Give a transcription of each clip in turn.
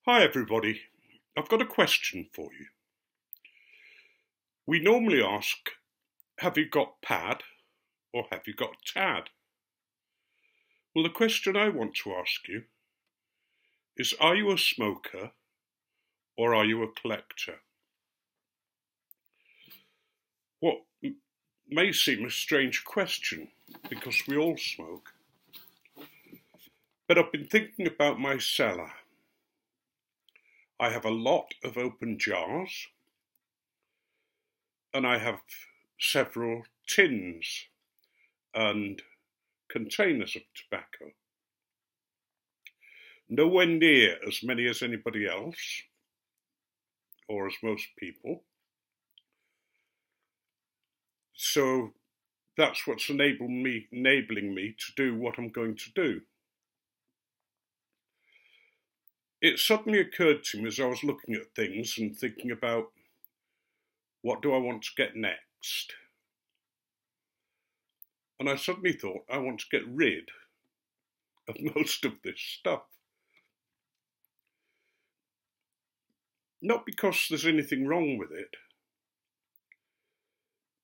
Hi everybody, I've got a question for you. We normally ask, have you got pad or have you got tad? Well, the question I want to ask you is, are you a smoker or are you a collector? What may seem a strange question because we all smoke, but I've been thinking about my cellar. I have a lot of open jars and I have several tins and containers of tobacco. Nowhere near as many as anybody else, or as most people. So that's what's enabling me to do what I'm going to do. It suddenly occurred to me as I was looking at things and thinking about what do I want to get next. And I suddenly thought I want to get rid of most of this stuff. Not because there's anything wrong with it,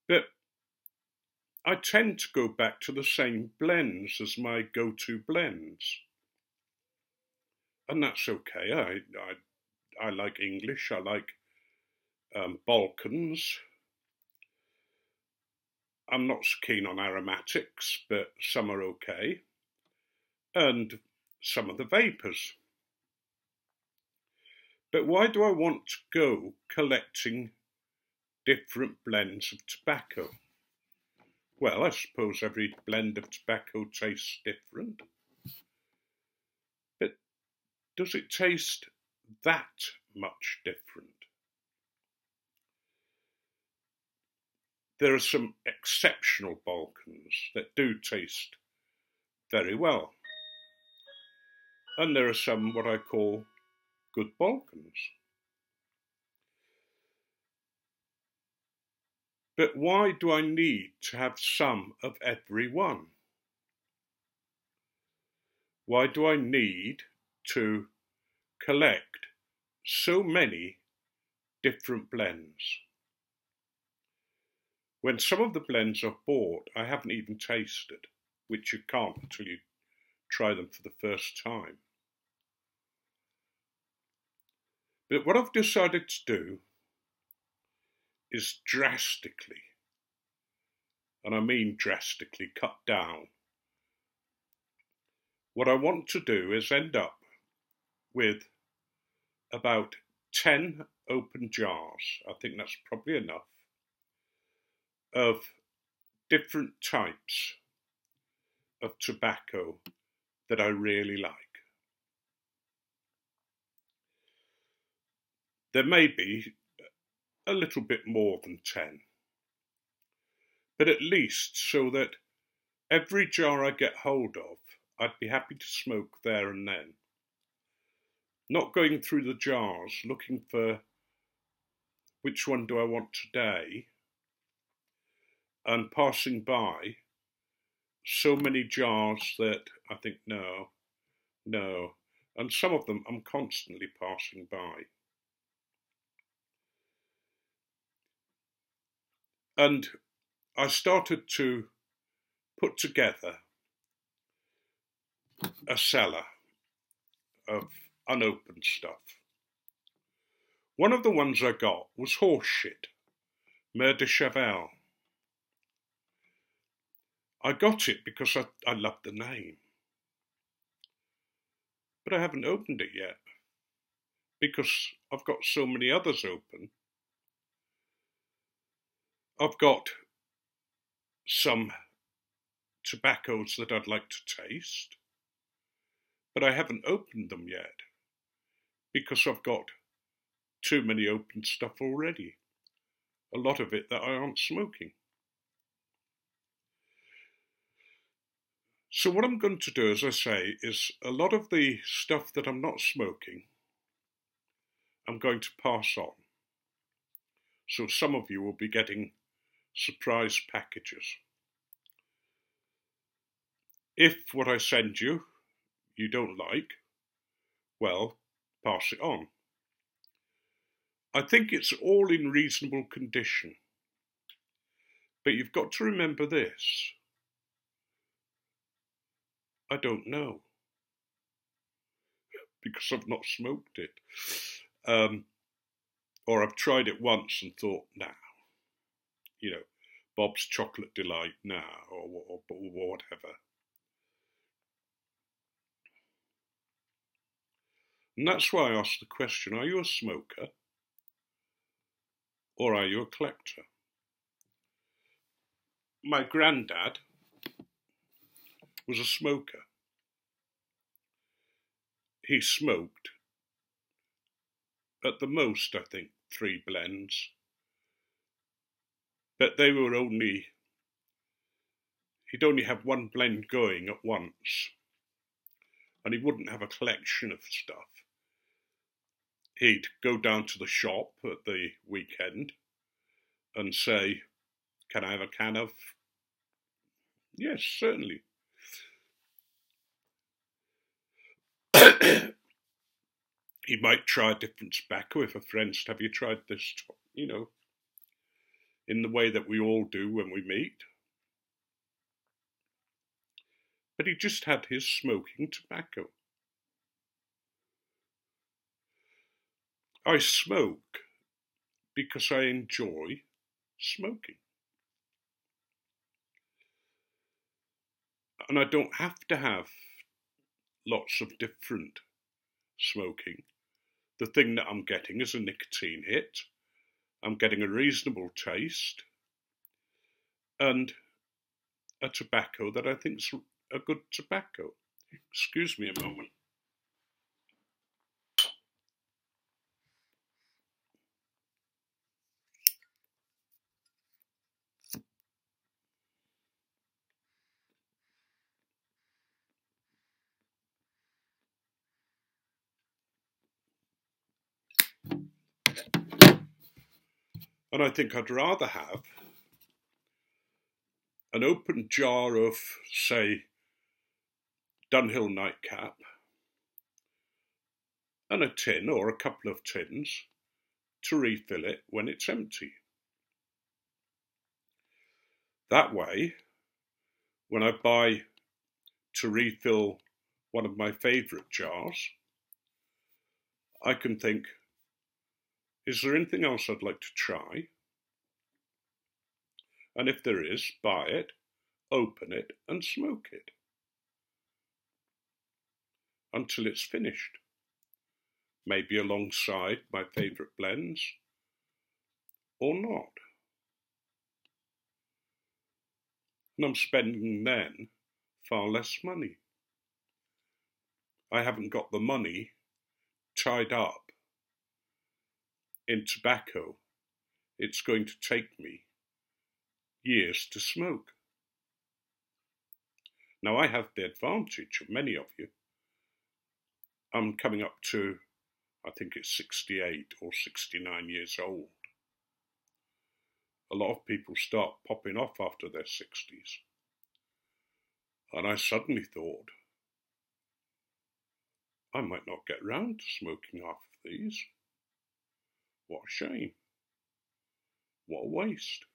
but I tend to go back to the same blends as my go-to blends. And that's okay. I like English, I like Balkans. I'm not so keen on aromatics, but some are okay. And some of the vapors. But why do I want to go collecting different blends of tobacco? Well, I suppose every blend of tobacco tastes different. But does it taste that much different? There are some exceptional Balkans that do taste very well. And there are some what I call good Balkans. But why do I need to have some of every one? Why do I need to collect so many different blends? When some of the blends I've bought I haven't even tasted, which you can't until you try them for the first time. But what I've decided to do is drastically, and I mean drastically, cut down. What I want to do is end up with about 10 open jars, I think that's probably enough, of different types of tobacco that I really like. There may be a little bit more than 10, but at least so that every jar I get hold of, I'd be happy to smoke there and then. Not going through the jars looking for which one do I want today, and passing by so many jars that I think no, and some of them I'm constantly passing by. And I started to put together a cellar of unopened stuff. One of the ones I got was horse shit, Mer de Cheval. I got it because I loved the name. But I haven't opened it yet because I've got so many others open. I've got some tobaccos that I'd like to taste, but I haven't opened them yet because I've got too many open stuff already. A lot of it that I aren't smoking. So what I'm going to do, as I say, is a lot of the stuff that I'm not smoking, I'm going to pass on. So some of you will be getting surprise packages. If what I send you you don't like, well, pass it on. I think it's all in reasonable condition. But you've got to remember this. I don't know. Because I've not smoked it. Or I've tried it once and thought, nah, Bob's Chocolate Delight, nah, or whatever. And that's why I asked the question, are you a smoker or are you a collector? My granddad was a smoker. He smoked, at the most, I think, 3 blends. But they were he'd only have 1 blend going at once. And he wouldn't have a collection of stuff. He'd go down to the shop at the weekend and say, can I have a can of? Yes, certainly. He might try a different tobacco if a friend said, have you tried this? In the way that we all do when we meet. But he just had his smoking tobacco. I smoke because I enjoy smoking. And I don't have to have lots of different smoking. The thing that I'm getting is a nicotine hit. I'm getting a reasonable taste and a tobacco that I think is a good tobacco. Excuse me a moment. And I think I'd rather have an open jar of, say, Dunhill Nightcap and a tin or a couple of tins to refill it when it's empty. That way, when I buy to refill one of my favourite jars, I can think, is there anything else I'd like to try? And if there is, buy it, open it and smoke it until it's finished. Maybe alongside my favourite blends or not. And I'm spending then far less money. I haven't got the money tied up in tobacco. It's going to take me years to smoke. Now I have the advantage of many of you. I'm coming up to, I think it's 68 or 69 years old. A lot of people start popping off after their 60s. And I suddenly thought, I might not get round to smoking half of these. What a shame. What a waste.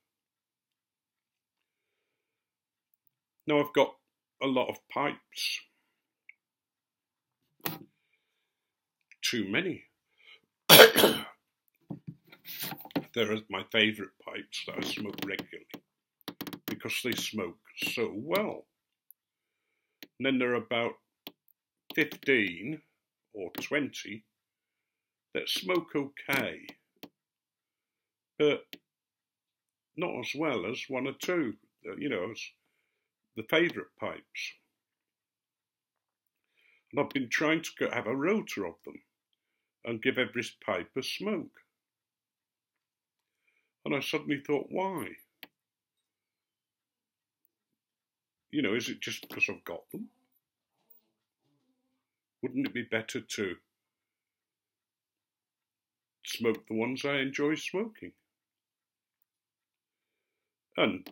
Now I've got a lot of pipes. Too many. They're my favourite pipes that I smoke regularly because they smoke so well. And then there are about 15 or 20 that smoke okay, but not as well as 1 or 2, as the favourite pipes. And I've been trying to have a rota of them and give every pipe a smoke. And I suddenly thought, why? Is it just because I've got them? Wouldn't it be better to smoke the ones I enjoy smoking? And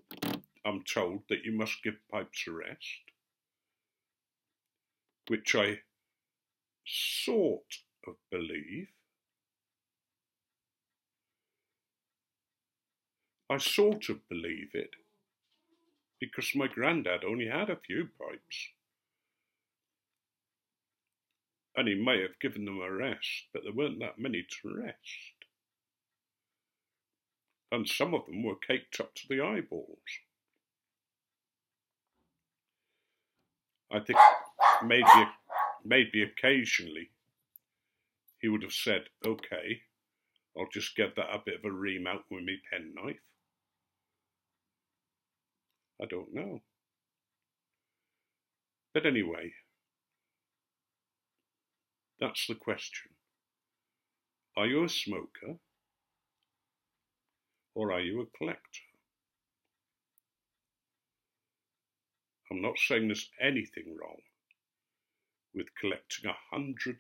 I'm told that you must give pipes a rest, which I sort of believe. I sort of believe it, because my granddad only had a few pipes. And he may have given them a rest, but there weren't that many to rest. And some of them were caked up to the eyeballs. I think maybe occasionally he would have said, okay, I'll just get that a bit of a ream out with my penknife. I don't know. But anyway, that's the question. Are you a smoker or are you a collector? I'm not saying there's anything wrong with collecting 100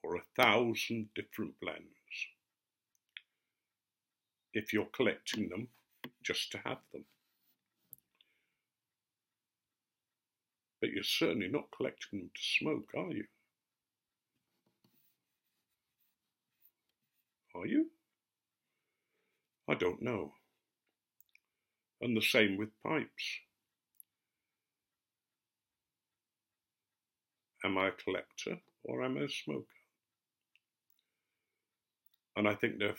or 1,000 different blends if you're collecting them just to have them. But you're certainly not collecting them to smoke, are you? Are you? I don't know. And the same with pipes. Am I a collector or am I a smoker? And I think there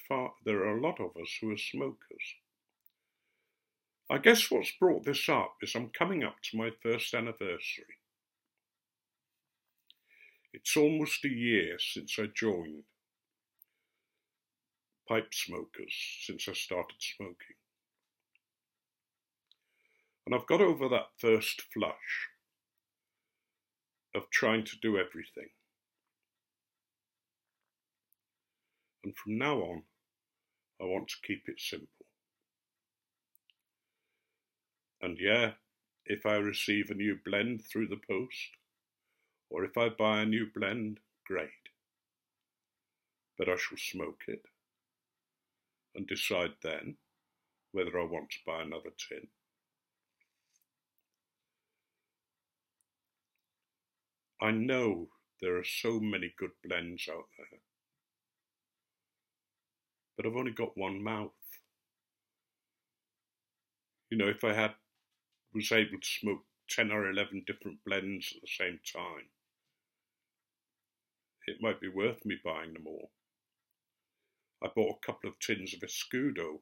are a lot of us who are smokers. I guess what's brought this up is I'm coming up to my first anniversary. It's almost a year since I joined pipe smokers, since I started smoking. And I've got over that first flush of trying to do everything. And from now on, I want to keep it simple. And yeah, if I receive a new blend through the post, or if I buy a new blend, great. But I shall smoke it and decide then whether I want to buy another tin. I know there are so many good blends out there, but I've only got one mouth. You know, if I was able to smoke 10 or 11 different blends at the same time, it might be worth me buying them all. I bought a couple of tins of Escudo,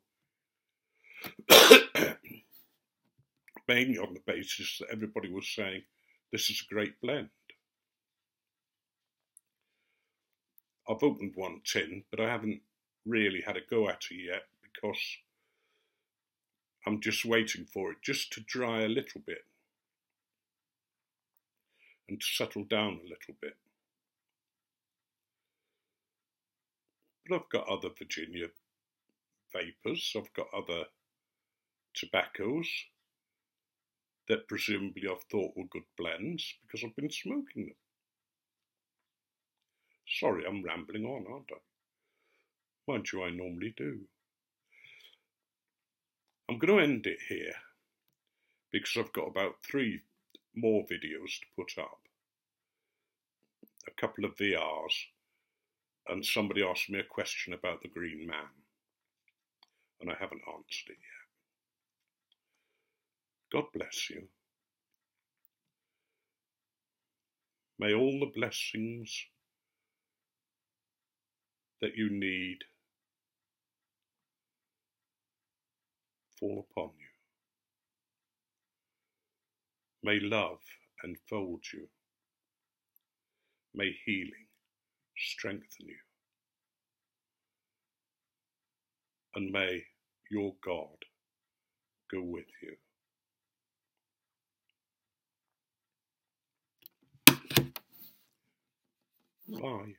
mainly on the basis that everybody was saying, this is a great blend. I've opened one tin, but I haven't really had a go at it yet because I'm just waiting for it just to dry a little bit and to settle down a little bit. But I've got other Virginia vapors, I've got other tobaccos that presumably I've thought were good blends because I've been smoking them. Sorry, I'm rambling on, aren't I? Mind you, I normally do. I'm going to end it here because I've got about 3 more videos to put up. A couple of VRs, and somebody asked me a question about the Green Man, and I haven't answered it yet. God bless you. May all the blessings that you need fall upon you. May love enfold you. May healing strengthen you. And may your God go with you. Bye.